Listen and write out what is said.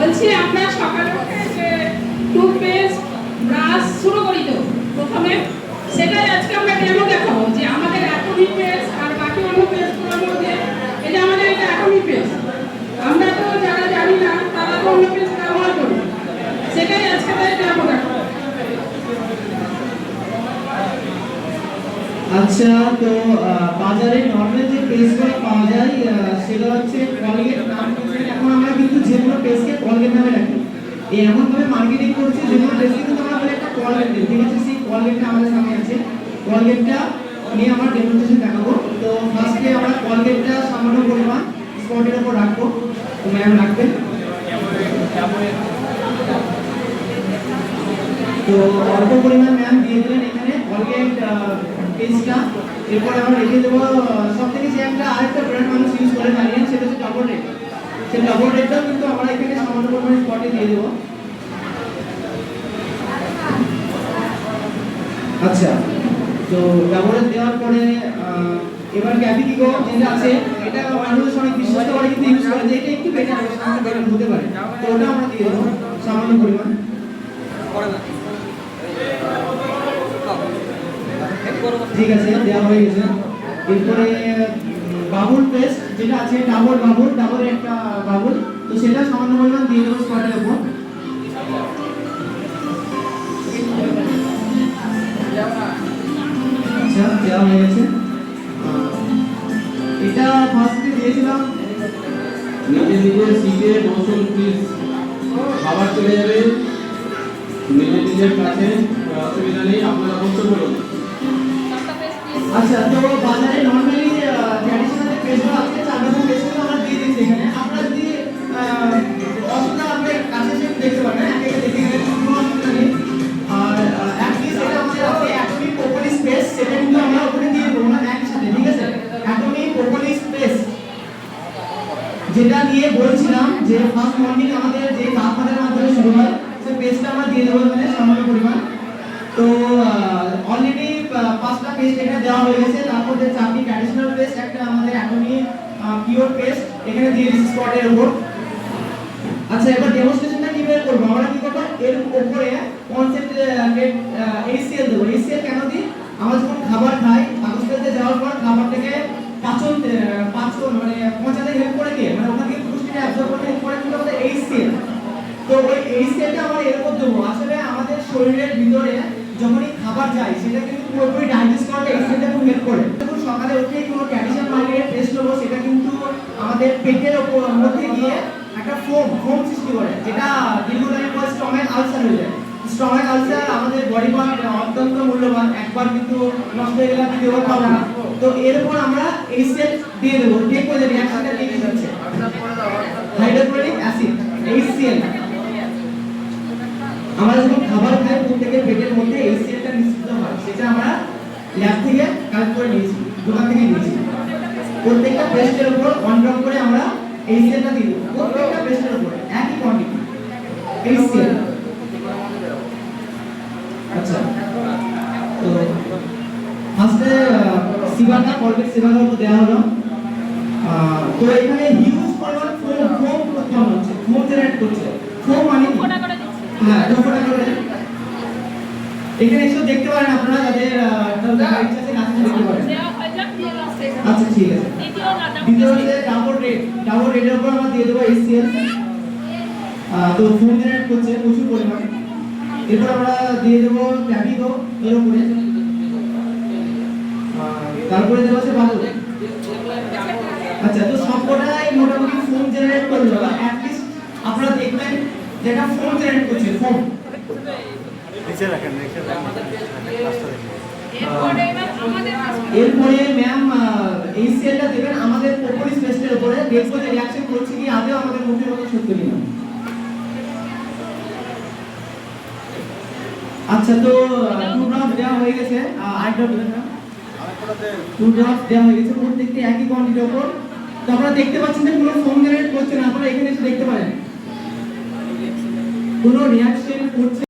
বলছি আমরা সকালে উঠে যে টুথপেস্ট ব্রাশ শুরু করি তো প্রথমে, সেটাই আজকে আমরা ডেমো দেখাবো যে আমাদের অ্যাটমিক পেস্ট আর বাকি অন্য পেস্টগুলোর মধ্যে এই যে আমাদের এটা অ্যাটমিক পেস্ট, আমরা তো যারা জানি না তারা তো অন্য পেস্ট ব্যবহার করি, সেটাই আজকে তাই ডেমো দেখাবো। আচ্ছা, তো বাজারে নরমাল যে পেস্টগুলো পাওয়া যায় সেটা হচ্ছে কলগেট নাম হচ্ছে। এখন আমরা কিন্তু যেগুলো পেস্টকে কলগেট নামে রাখি, এই এমন ভাবে মার্কেটিং করছে যেগুলো পেস্টকে কিন্তু আমরা বলি একটা কলগেট, ঠিক আছে? সেই কলগেটটা আমাদের সামনে আছে, কলগেটটা নিয়ে আমরা ডেমনস্ট্রেশন দেখাবো। তো ফার্স্টে আমরা কলগেটটা সামান্য পরিমাণ স্পটের উপর রাখবো, তো ম্যাম রাখবেন। তো অল্প পরিমাণ ম্যাম দিয়ে দিলেন এখানে কলগেট পেস্টটা। এরপর আমরা রেখে দেবো সব থেকে যে একটা আরেকটা ব্র্যান্ড মানুষ ইউজ করে থাকেন, সেটা হচ্ছে ডাবল রেড। সেই ডাবল রেডটাও কিন্তু আমরা এখানে সামান্য পরিমাণে স্পটে দিয়ে দেবো। আচ্ছা, তো ডাবল রেড দেওয়ার পরে এবার ক্যাপিটিকো যেটা আছে, এটা মানুষ অনেক বিশ্বস্ত করে কিন্তু ইউজ করে, যে এটা একটু বেটার হতে পারে, তো ওটা আমরা দিয়ে দেবো সামান্য পরিমাণ। ঠিক আছে, দেওয়া হয়ে গেছে। এরপরে বাবুল পেস্ট যেটা আছে, ডাবল একটা বাবুল, তো সেটা সামান্য পরিমাণ দিয়ে দেবো স্পটের উপর। আচ্ছা, দেওয়া হয়ে গেছে। এটা ফার্স্টে দিয়েছিলাম নিজের সিটে বসুন প্লিজ, খাবার চলে যাবে নিজের কাছে, অসুবিধা নেই, আপনারা বসতে বলুন। আচ্ছা, তো বাজারে নরমালি ট্র্যাডিশনাল যে পেস্টগুলো আছে, চাররকম পেস্টগুলো আমরা দিয়ে দিচ্ছি এখানে। আপনারা যদি অসুবিধা আপনার কাছে এসে দেখতে পারেন, একে দেখে গেলে কোনো অসুবিধা নেই। আর অ্যাটলিস্ট এটা আমাদের আছে অ্যাটমিক প্রোপোলিস পেস্ট, সেটা কিন্তু আমরা ওখানে দিয়ে দেবো না একই সাথে, ঠিক আছে? অ্যাটমিক প্রোপোলিস পেস্ট যেটা নিয়ে বলছিলাম যে ফার্স্ট মর্নিং আমাদের যে তাপমাত্রার মাধ্যমে শুরু হয়, সেই পেস্টটা আমরা দিয়ে দেবো এখানে সামান্য পরিমাণ। তো অলরেডি 5টা পেস্ট এখানে দেওয়া হয়ে গেছে। তারপর যে 4টি ট্র্যাডিশনাল পেস্ট, একটা আমাদের অ্যাটমিক পিওর পেস্ট এখানে দিয়ে দিচ্ছি স্পটের উপর। আচ্ছা, এবার ডেমনস্ট্রেশনটা কিভাবে করব? আমরা কি করব, এর উপরে কনসেন্ট্রেটেড HCl দেব। HCl কেন দিই? আমরা যখন খাবার খাই, পাকস্থলীতে যাওয়ার পর খাবারটাকে পাচন মানে পচাতে হেল্প করে কে, মানে ওখান থেকে পুষ্টিটা অ্যাবজর্ব করতে হেল্প করে কিন্তু আমাদের HCl। তো ওই HClটা আমরা এর উপর দেবো। আসলে আমাদের শরীরের ভিতরে যখনই খাবার যায়, সেটা কিন্তু পুরোপুরি ডাইজেস্ট করতে HClটা খুব হেল্প করে। যখন সকালে উঠে কোনো ট্র্যাডিশনাল মার্কেটের টেস্ট নেবো, সেটা কিন্তু আমাদের পেটের মধ্যে গিয়ে একটা ফোম সৃষ্টি করে, যেটা দীর্ঘদিনের পর স্টমাক আলসার হয়ে যায়। স্টমাক আলসার আমাদের বডি পার্ট অত্যন্ত মূল্যবান, একবার কিন্তু নষ্ট হয়ে গেলে আপনি দেবো পাবো না। তো এরপর আমরা HCl দিয়ে দেবো। ঠিক করে রিঅ্যাকশনটা ঠিক হচ্ছে হাইড্রোক্লোরিক অ্যাসিড HCl। আমরা যখন খাবার খাই, প্রত্যেকের পেটের মধ্যে HClটা নিঃসৃত হয়, সেটা আমরা ল্যাব থেকে কালেক্ট করে নিয়েছি, দোকান থেকে নিয়েছি। প্রত্যেকটা পেস্টের উপর 1 ড্রপ করে আমরা HClটা দিয়ে দেবো, প্রত্যেকটা পেস্টের উপর একই কোয়ান্টিটি HCl। আচ্ছা, তো ফার্স্টে সিবাটা কলগেট সিবাটার উপর দেওয়া হলো। তো এখানে হিউজ পরিমাণ ফোম উৎপন্ন হচ্ছে, ফোম জেনারেট করছে। ফোম মানে কি? হ্যাঁ, ফোটা করে এখানে এসে দেখতে পারেন আপনারা, যাদের ইচ্ছা আছে কাছে দেখতে পারেন। আচ্ছা, ঠিক আছে। দ্বিতীয় হচ্ছে ডাবল রেডের উপর আমরা দিয়ে দেবো HCl। তো ফোম জেনারেট করছে প্রচুর পরিমাণ। এরপর আমরা দিয়ে দেবো ক্যাপিকো এর উপরে। তারপরে দেবো আছে বাবুল। আচ্ছা, তো সবকটাই মোটামুটি ফোম জেনারেট করলো, অ্যাট লিস্ট আপনারা দেখবেন যেটা ফোম জেনারেট করছে, ফোম নিচে রাখেন। এরপরে ম্যাম HClটা দেবেন আমাদের প্রোপোলিস পেস্টের উপরে, দেখবো যে রিঅ্যাকশন করছে কি আদৌ আমাদের মুখের মতো সত্যি কিনা। আচ্ছা, তো 2 ড্রপ দেওয়া হয়ে গেছে, আরেকটা দিবেন না, 2 ড্রপ দেওয়া হয়ে গেছে প্রত্যেকটি একই কোয়ান্টিটির উপর। তো আপনারা দেখতে পাচ্ছেন যে কোনো ফোম জেনারেট করছে না, আপনারা এখানে এসে দেখতে পারেন কোনো রিঅ্যাকশন করছে।